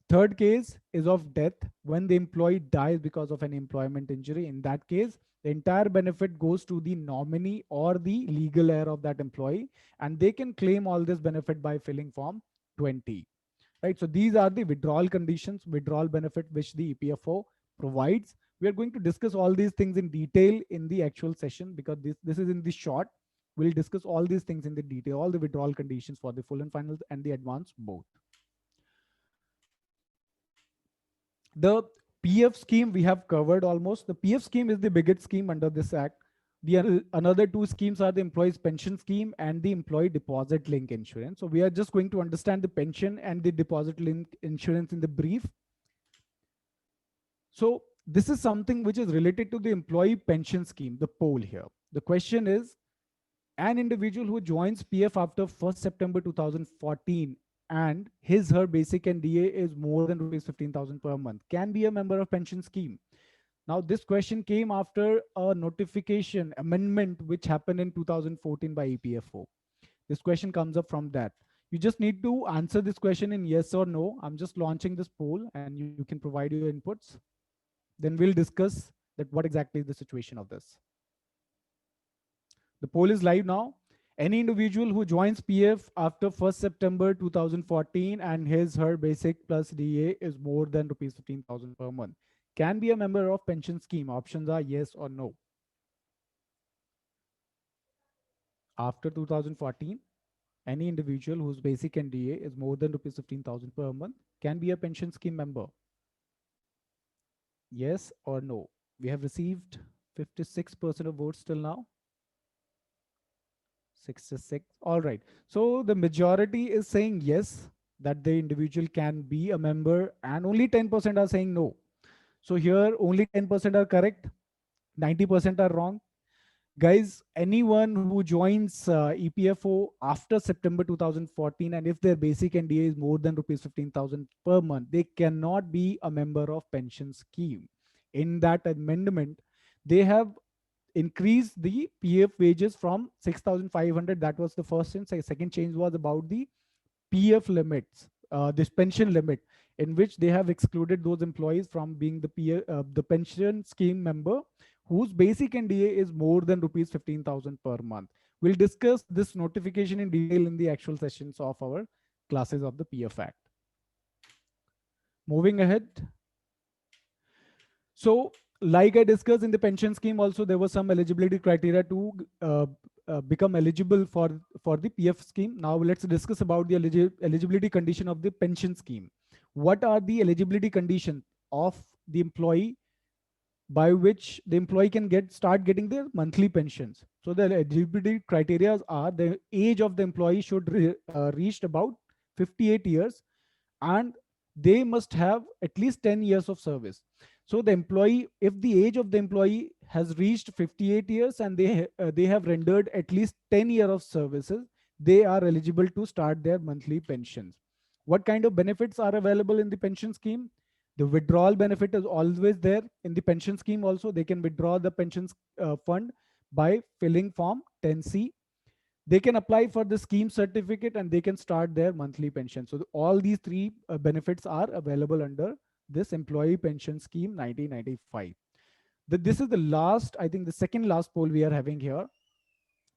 Third case is of death, when the employee dies because of an employment injury. In that case, the entire benefit goes to the nominee or the legal heir of that employee, and they can claim all this benefit by filling form 20. Right. So these are the withdrawal conditions, withdrawal benefit which the EPFO provides. We are going to discuss all these things in detail in the actual session, because this is in the short. We'll discuss all these things in the detail, all the withdrawal conditions for the full and final and the advanced both. The PF scheme we have covered almost. The PF scheme is the biggest scheme under this act. The another two schemes are the employees pension scheme and the employee deposit link insurance. So we are just going to understand the pension and the deposit link insurance in the brief. So this is something which is related to the employee pension scheme, the poll here. The question is, an individual who joins PF after 1st September 2014 and his/her basic and DA is more than rupees 15,000 per month can be a member of pension scheme. Now, this question came after a notification amendment which happened in 2014 by EPFO. This question comes up from that. You just need to answer this question in yes or no. I'm just launching this poll and you can provide your inputs. Then we'll discuss that what exactly is the situation of this. The poll is live now. Any individual who joins PF after 1st September 2014 and his/her basic plus DA is more than rupees 15,000 per month can be a member of pension scheme. Options are yes or no. After 2014, any individual whose basic and DA is more than rupees 15,000 per month can be a pension scheme member. Yes or no? We have received 56% of votes till now. 66. All right. So the majority is saying yes, that the individual can be a member, and only 10% are saying no. So here only 10% are correct, 90% are wrong. Guys, anyone who joins EPFO after September 2014, and if their basic NDA is more than rupees 15,000 per month, they cannot be a member of pension scheme. In that amendment, they have increased the PF wages from 6,500. That was the first change. Second change was about the PF limits, this pension limit, in which they have excluded those employees from being the pension scheme member whose basic NDA is more than rupees 15,000 per month. We'll discuss this notification in detail in the actual sessions of our classes of the PF Act. Moving ahead. So, like I discussed in the pension scheme also, there was some eligibility criteria to become eligible for the PF scheme. Now let's discuss about the eligibility condition of the pension scheme. What are the eligibility conditions of the employee by which the employee can start getting their monthly pensions? So the eligibility criteria are: the age of the employee should reach about 58 years, and they must have at least 10 years of service. So the employee, if the age of the employee has reached 58 years and they have rendered at least 10 years of services, they are eligible to start their monthly pensions. What kind of benefits are available in the pension scheme? The withdrawal benefit is always there in the pension scheme. Also, they can withdraw the pensions fund by filling form 10C. They can apply for the scheme certificate and they can start their monthly pension. So all these three benefits are available under this employee pension scheme 1995. This is the last, I think the second last poll we are having here.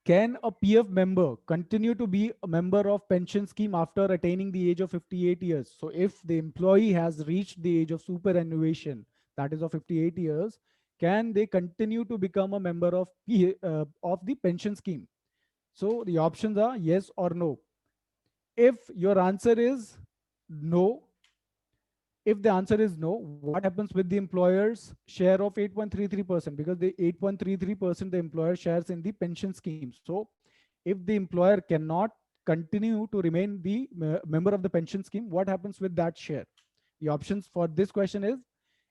Can a PF member continue to be a member of pension scheme after attaining the age of 58 years? So if the employee has reached the age of superannuation, that is of 58 years, can they continue to become a member of the pension scheme? So the options are yes or no. If your answer is no, if the answer is no, what happens with the employer's share of 8.33%? Because the 8.33% the employer shares in the pension scheme. So if the employer cannot continue to remain the member of the pension scheme, what happens with that share? The options for this question is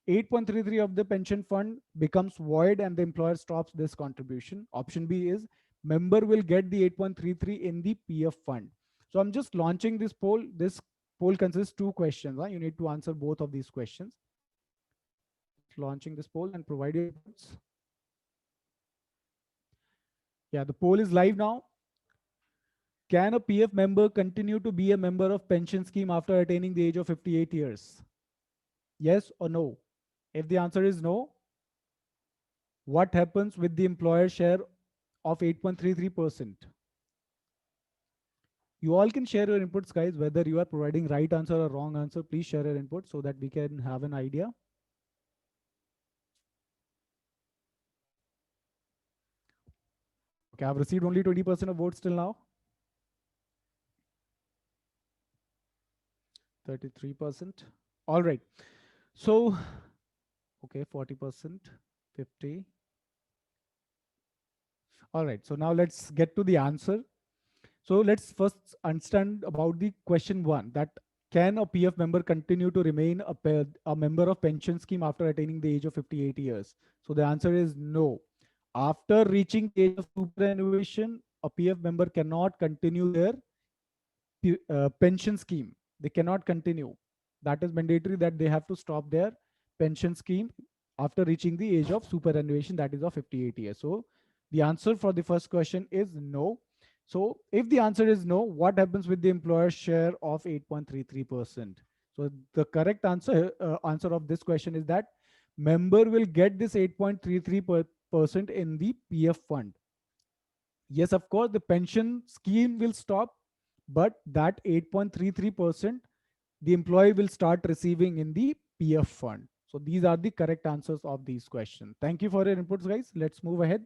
8.33 of the pension fund becomes void and the employer stops this contribution. Option B is member will get the 8.33 in the PF fund. So I'm just launching this poll. This poll consists two questions. You need to answer both of these questions. Just launching this poll and provide your inputs. Yeah, the poll is live now. Can a PF member continue to be a member of pension scheme after attaining the age of 58 years? Yes or no? If the answer is no, what happens with the employer share of 8.33%? You all can share your inputs, guys, whether you are providing right answer or wrong answer. Please share your input so that we can have an idea. Okay, I've received only 20% of votes till now. 33%. All right. So, okay, 40%, 50. All right. So now let's get to the answer. So let's first understand about the question one, that can a PF member continue to remain a member of pension scheme after attaining the age of 58 years? So the answer is no. After reaching the age of superannuation, a PF member cannot continue their pension scheme. They cannot continue. That is mandatory that they have to stop their pension scheme after reaching the age of superannuation, that is of 58 years. So the answer for the first question is no. So if the answer is no, what happens with the employer share of 8.33%? So the correct answer of this question is that member will get this 8.33% in the PF fund. Yes, of course, the pension scheme will stop, but that 8.33% the employee will start receiving in the PF fund. So these are the correct answers of these questions. Thank you for your inputs, guys. Let's move ahead.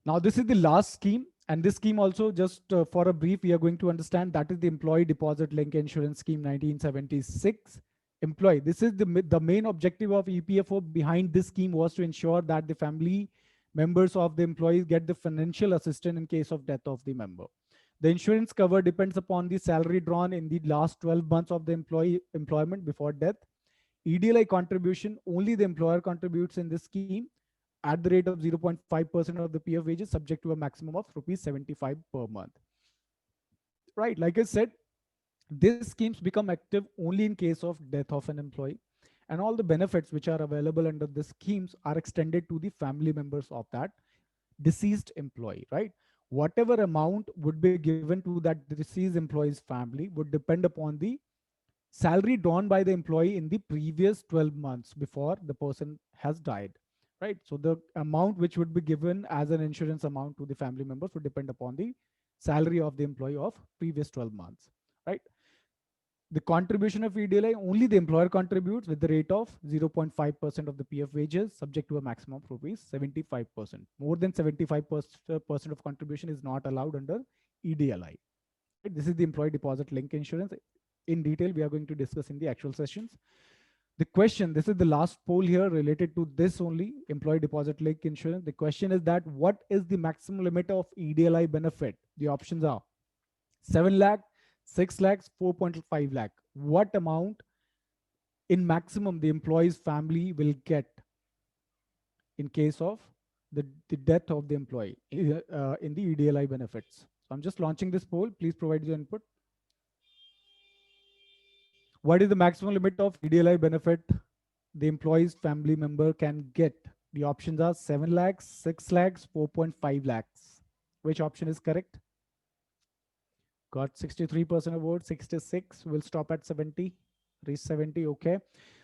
Now, this is the last scheme. And this scheme also, just for a brief, we are going to understand that is the Employee Deposit Link Insurance Scheme 1976. Employee, this is the main objective of EPFO behind this scheme was to ensure that the family members of the employees get the financial assistance in case of death of the member. The insurance cover depends upon the salary drawn in the last 12 months of the employment before death. EDLI contribution, only the employer contributes in this scheme at the rate of 0.5% of the PF wages, subject to a maximum of rupees 75 per month. Right, like I said, these schemes become active only in case of death of an employee, and all the benefits which are available under the schemes are extended to the family members of that deceased employee, right? Whatever amount would be given to that deceased employee's family would depend upon the salary drawn by the employee in the previous 12 months before the person has died, right? So the amount which would be given as an insurance amount to the family members would depend upon the salary of the employee of previous 12 months, right? The contribution of EDLI, only the employer contributes with the rate of 0.5% of the PF wages, subject to a maximum of rupees 75%. More than 75% of contribution is not allowed under EDLI. This is the employee deposit link insurance. In detail, we are going to discuss in the actual sessions. The question, this is the last poll here related to this only, employee deposit link insurance. The question is that what is the maximum limit of EDLI benefit? The options are 7 lakh, 6 lakhs, 4.5 lakh. What amount in maximum the employee's family will get in case of the death of the employee in the EDLI benefits? So I'm just launching this poll. Please provide your input. What is the maximum limit of EDLI benefit the employee's family member can get? The options are 7 lakhs, 6 lakhs, 4.5 lakhs. Which option is correct? Got 63% of votes, 66. We'll stop at 70. Reach 70, okay.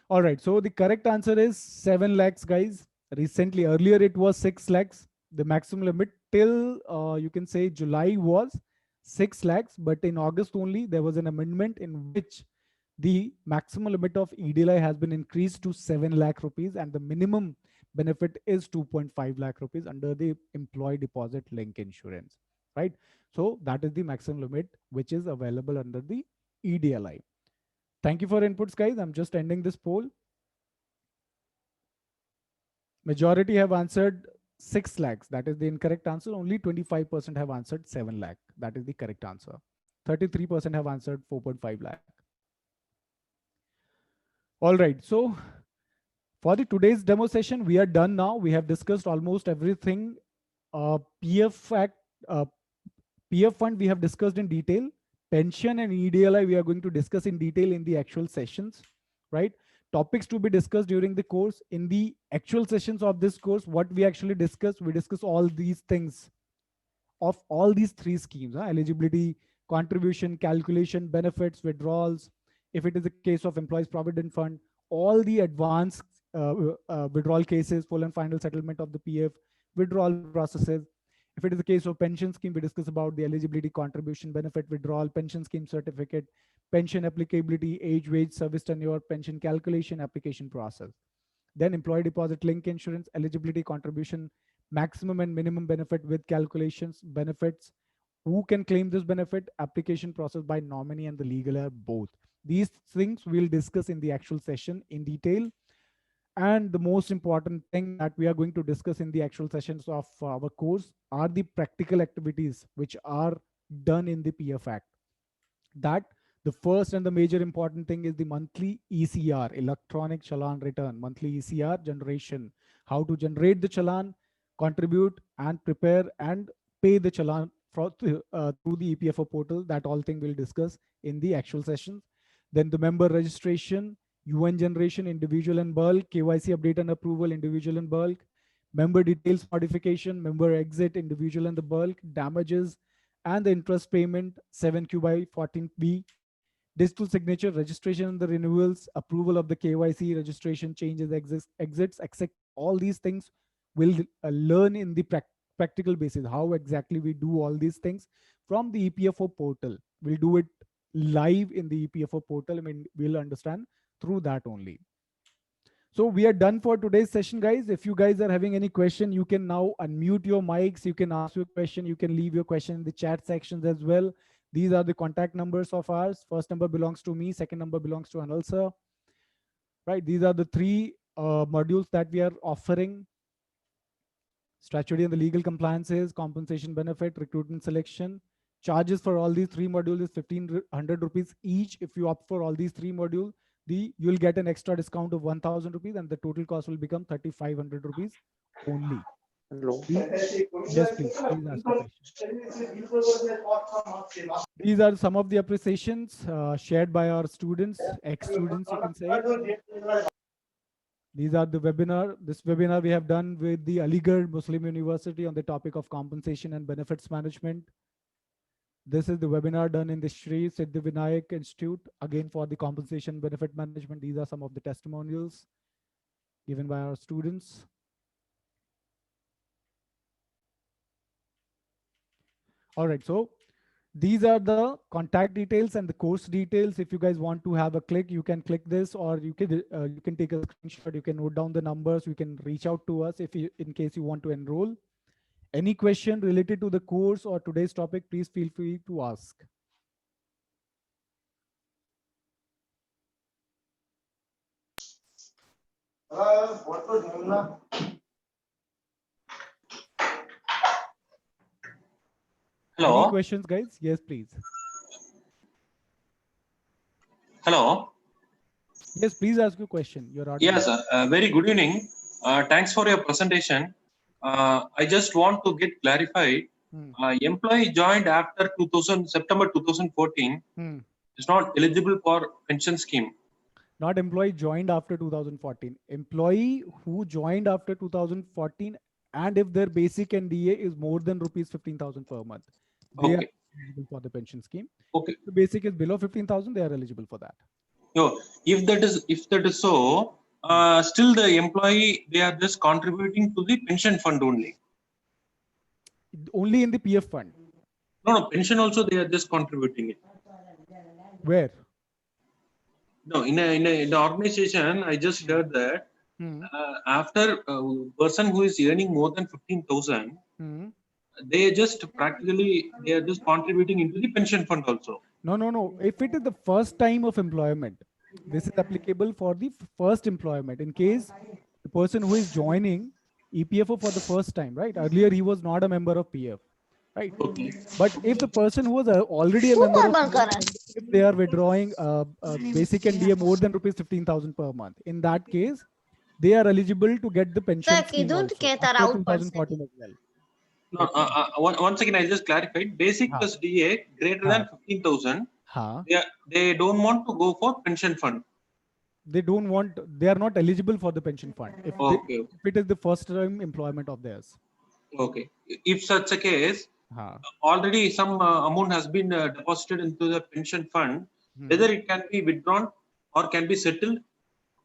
All right, so the correct answer is 7 lakhs, guys. Recently, earlier it was 6 lakhs. The maximum limit till you can say July was 6 lakhs, but in August only there was an amendment in which the maximum limit of EDLI has been increased to 7 lakh rupees and the minimum benefit is 2.5 lakh rupees under the employee deposit link insurance, right? So that is the maximum limit which is available under the EDLI. Thank you for inputs, guys. I'm just ending this poll. Majority have answered 6 lakhs. That is the incorrect answer. Only 25% have answered 7 lakh. That is the correct answer. 33% have answered 4.5 lakh. All right. So for the today's demo session, we are done now. We have discussed almost everything. PF Act, PF fund we have discussed in detail. Pension and EDLI we are going to discuss in detail in the actual sessions, right? Topics to be discussed during the course. In the actual sessions of this course, what we actually discuss, we discuss all these things of all these three schemes: eligibility, contribution, calculation, benefits, withdrawals. If it is a case of employees provident fund, all the advanced withdrawal cases, full and final settlement of the PF, withdrawal processes. If it is a case of pension scheme, we discuss about the eligibility, contribution, benefit, withdrawal, pension scheme certificate, pension applicability, age, wage, service tenure, pension calculation, application process. Then employee deposit link insurance, eligibility, contribution, maximum and minimum benefit with calculations, benefits, who can claim this benefit, application process by nominee and the legal heir both. These things we'll discuss in the actual session in detail. And the most important thing that we are going to discuss in the actual sessions of our course are the practical activities which are done in the PF Act. That the first and the major important thing is the monthly ECR, electronic challan return, monthly ECR generation. How to generate the challan, contribute and prepare and pay the challan through the EPFO portal. That all thing we'll discuss in the actual sessions. Then the member registration, UN generation, individual and bulk, KYC update and approval, individual and bulk, member details modification, member exit, individual and the bulk, damages, and the interest payment, 7Q by 14B, digital signature, registration and the renewals, approval of the KYC, registration, changes, exits, etc. All these things we'll learn in the practical basis, how exactly we do all these things from the EPFO portal. We'll do it live in the EPFO portal. I mean, we'll understand through that only. So we are done for today's session, guys. If you guys are having any question, you can now unmute your mics. You can ask your question. You can leave your question in the chat sections as well. These are the contact numbers of ours. First number belongs to me. Second number belongs to Anil sir. Right. These are the three modules that we are offering: statutory and the legal compliances, compensation benefit, recruitment selection. Charges for all these three modules is 1,500 rupees each. If you opt for all these three modules, you'll get an extra discount of 1,000 rupees and the total cost will become 3,500 rupees only. Hello. Yes, please ask a question. These are some of the appreciations shared by our students, ex-students, you can say. These are the webinar. This webinar we have done with the Aligarh Muslim University on the topic of compensation and benefits management. This is the webinar done in the Shri Siddhivinayak Institute, again for the compensation benefit management. These are some of the testimonials given by our students. All right, so these are the contact details and the course details. If you guys want to have a click, you can click this, or you can take a screenshot. You can note down the numbers. You can reach out to us in case you want to enroll. Any question related to the course or today's topic, please feel free to ask. Hello. Any questions, guys? Yes, please. Hello. Yes, please ask your question. You're audible. Yes, very good evening. Thanks for your presentation. I just want to get clarified. Employee joined after September 2014 is not eligible for pension scheme. Not employee joined after 2014. Employee who joined after 2014, and if their basic and DA is more than rupees 15,000 per month, they are eligible for the pension scheme. Okay. If the basic is below 15,000, they are eligible for that. So if that is so, still the employee, they are just contributing to the pension fund only. Only in the PF fund. No, pension also they are just contributing it. Where? No, in the organization, I just heard that after a person who is earning more than 15,000, they are just contributing into the pension fund also. No. If it is the first time of employment, this is applicable for the first employment. In case the person who is joining EPFO for the first time, right? Earlier he was not a member of PF, right? Okay. But if the person who was already a member of PF, if they are withdrawing basic NDA more than rupees 15,000 per month, in that case, they are eligible to get the pension scheme also after 2014 as well. No, one second, I just clarified. Basic Ha. plus DA greater Ha. than 15,000. Ha. They don't want to go for pension fund. They don't want, they are not eligible for the pension fund if, Okay. if it is the first time employment of theirs. Okay. If such a case, Ha. already some amount has been deposited into the pension fund, whether it can be withdrawn or can be settled.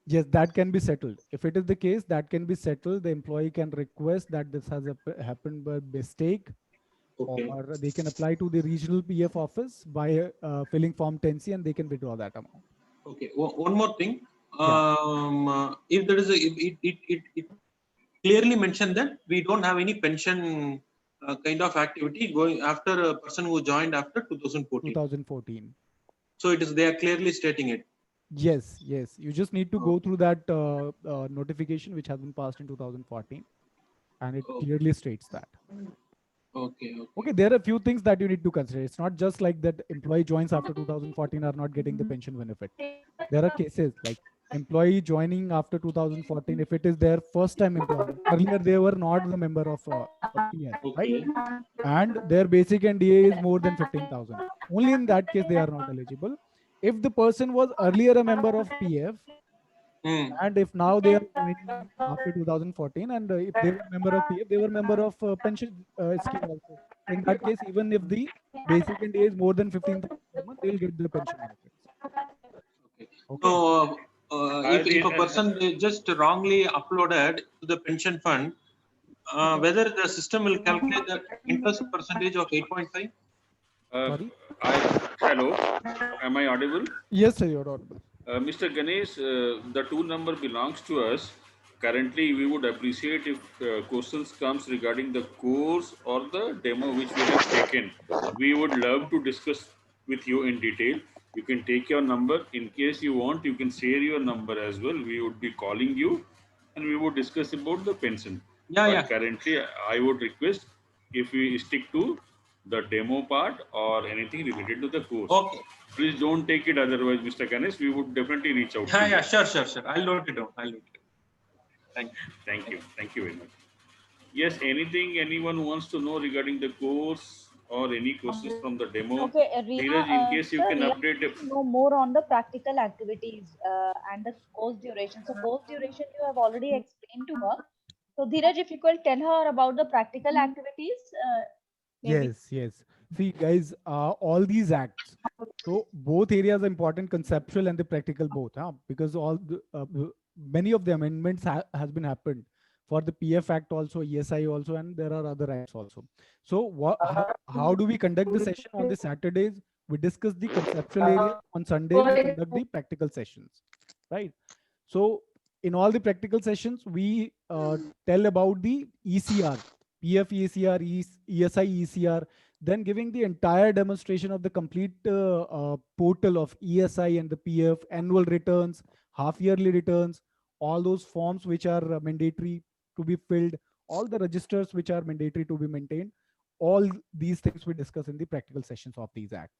Yes, that can be settled. If it is the case, that can be settled. The employee can request that this has happened by mistake, Okay. or they can apply to the regional PF office by filling Form 10C, and they can withdraw that amount. Okay. One more thing. If there is it clearly mentioned that we don't have any pension kind of activity going after a person who joined after 2014. 2014. So it is, they are clearly stating it. Yes, yes. You just need to go through that notification which has been passed in 2014, and it clearly states that. Okay. There are a few things that you need to consider. It's not just like that employee joins after 2014 are not getting the pension benefit. There are cases like employee joining after 2014, if it is their first time employment. Earlier, they were not the member of PF, right? And their basic NDA is more than 15,000. Only in that case, they are not eligible. If the person was earlier a member of PF, and if now they are joining after 2014, and if they were member of PF, they were member of pension scheme also. In that case, even if the basic NDA is more than 15,000 per month, they will get the pension benefits. Okay. So if a person just wrongly uploaded to the pension fund, whether the system will calculate the interest percentage of 8.5? Sorry? Hello, am I audible? Yes, sir, you're audible. Mr. Ganesh, the tool number belongs to us. Currently, we would appreciate if questions comes regarding the course or the demo which we have taken. We would love to discuss with you in detail. You can take your number. In case you want, you can share your number as well. We would be calling you and we would discuss about the pension. But currently, I would request if we stick to the demo part or anything related to the course. Okay. Please don't take it otherwise, Mr. Ganesh. We would definitely reach out to you. Yeah, sure. I'll note it down. Thank you very much. Yes, anything anyone wants to know regarding the course or any questions from the demo? Okay, Dheeraj, in case you can update it. Know more on the practical activities and the course duration. So course duration you have already explained to her. So Dheeraj, if you could tell her about the practical activities. Yes. See, guys, all these acts. So both areas are important, conceptual and the practical both, because all the, many of the amendments has been happened for the PF Act also, ESI also, and there are other acts also. So how do we conduct the session on the Saturdays? We discuss the conceptual area. On Sunday, we conduct the practical sessions, right? So in all the practical sessions, we tell about the ECR, PF ECR, ESI ECR, then giving the entire demonstration of the complete portal of ESI and the PF, annual returns, half-yearly returns, all those forms which are mandatory to be filled, all the registers which are mandatory to be maintained. All these things we discuss in the practical sessions of these acts.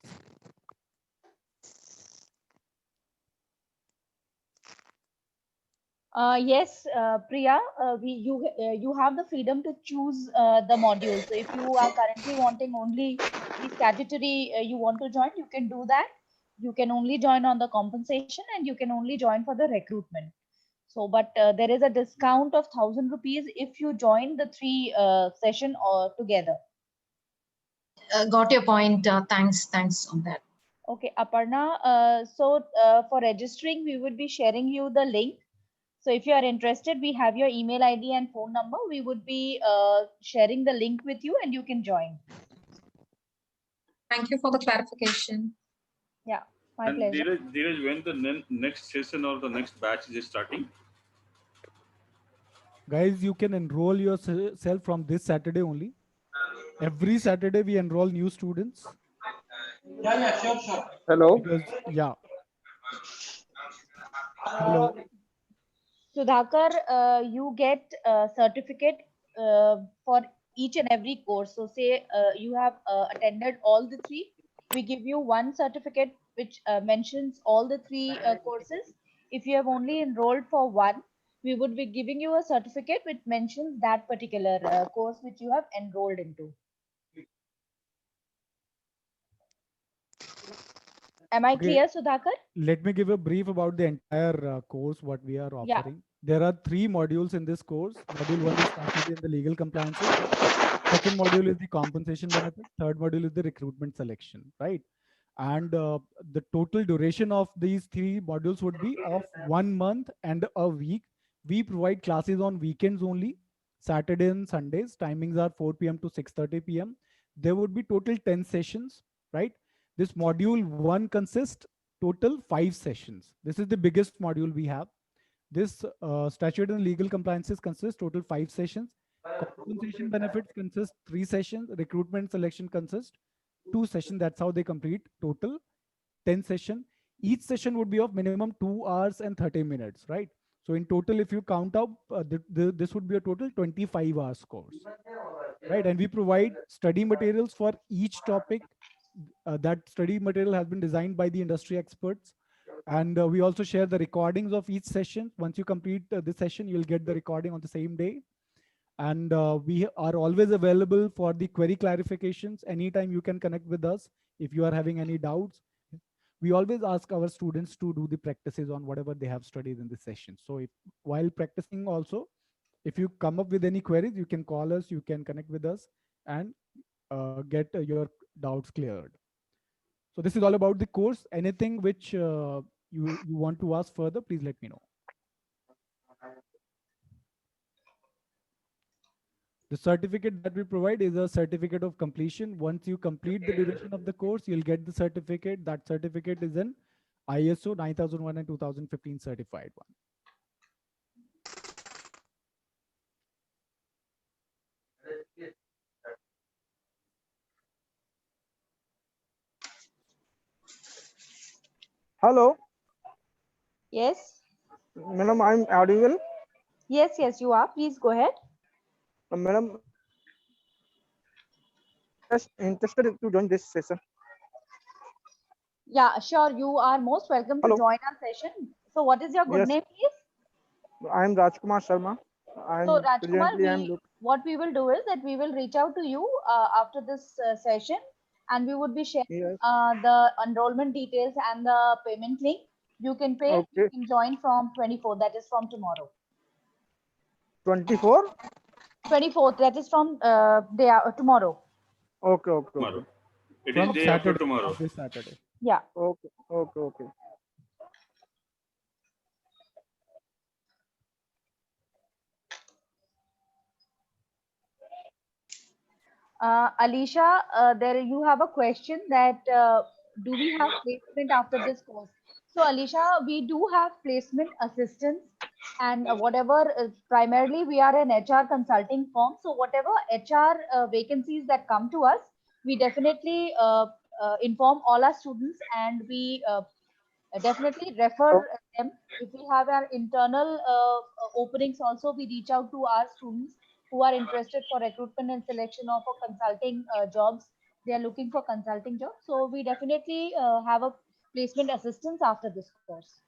Yes, Priya, you have the freedom to choose the module. So if you are currently wanting only the statutory you want to join, you can do that. You can only join on the compensation and you can only join for the recruitment. So, but there is a discount of 1,000 rupees if you join the three session together. Got your point. Thanks on that. Okay, Aparna. So for registering, we would be sharing you the link. So if you are interested, we have your email ID and phone number. We would be sharing the link with you and you can join. Thank you for the clarification. Yeah, my pleasure. Dheeraj, when the next session or the next batch is starting? Guys, you can enroll yourself from this Saturday only. Every Saturday we enroll new students. Yeah, sure. Hello. Hello. Sudhakar, you get a certificate for each and every course. So say you have attended all the three, we give you one certificate which mentions all the three courses. If you have only enrolled for one, we would be giving you a certificate which mentions that particular course which you have enrolled into. Am I Okay. clear, Sudhakar? Let me give a brief about the entire course, what we are Yeah. offering. There are 3 modules in this course. Module 1 is statutory and the legal compliances. Second module is the compensation benefit. Third module is the recruitment selection, right? And the total duration of these 3 modules would be of 1 month and a week. We provide classes on weekends only, Saturday and Sundays. Timings are 4 p.m. to 6:30 p.m. There would be total 10 sessions, right? This module 1 consists total 5 sessions. This is the biggest module we have. This statute and legal compliances consists total 5 sessions. Compensation benefits consist 3 sessions. Recruitment selection consists 2 sessions. That's how they complete total 10 session. Each session would be of minimum 2 hours and 30 minutes, right? So in total, if you count up, this would be a total 25 hours course, right? And we provide study materials for each topic. That study material has been designed by the industry experts. And we also share the recordings of each session. Once you complete this session, you'll get the recording on the same day. And we are always available for the query clarifications. Anytime you can connect with us if you are having any doubts. We always ask our students to do the practices on whatever they have studied in the session. So if while practicing also, if you come up with any queries, you can call us, you can connect with us and get your doubts cleared. So this is all about the course. Anything which you want to ask further, please let me know. The certificate that we provide is a certificate of completion. Once you complete the duration of the course, you'll get the certificate. That certificate is an ISO 9001 and 2015 certified one. Hello, Yes. madam, I'm audible. Yes, yes, you are. Please go ahead. Madam, just interested to join this session. Yeah, sure. You are most welcome to Hello. join our session. So what is your good Yes. name, please? I'm Rajkumar Sharma. So I'm Rajkumar, presently what we will do is that we will reach out to you after this session, and we would be sharing yes. the enrollment details and the payment link. You can pay, you Okay. can join from 24th, that is from tomorrow. 24. 24th, that is from tomorrow. Okay. Okay. Tomorrow. Okay. It From is day after Saturday, tomorrow. this Saturday. Yeah. Okay. Okay. Okay. Alisha, there you have a question that do we have placement after this course? So Alisha, we do have placement assistance, and whatever primarily we are an HR consulting firm. So whatever HR vacancies that come to us, we definitely inform all our students, and we definitely refer them. If we have our internal openings also, we reach out to our students who are interested for recruitment and selection of a consulting jobs. They are looking for consulting jobs. So we definitely have a placement assistance after this course.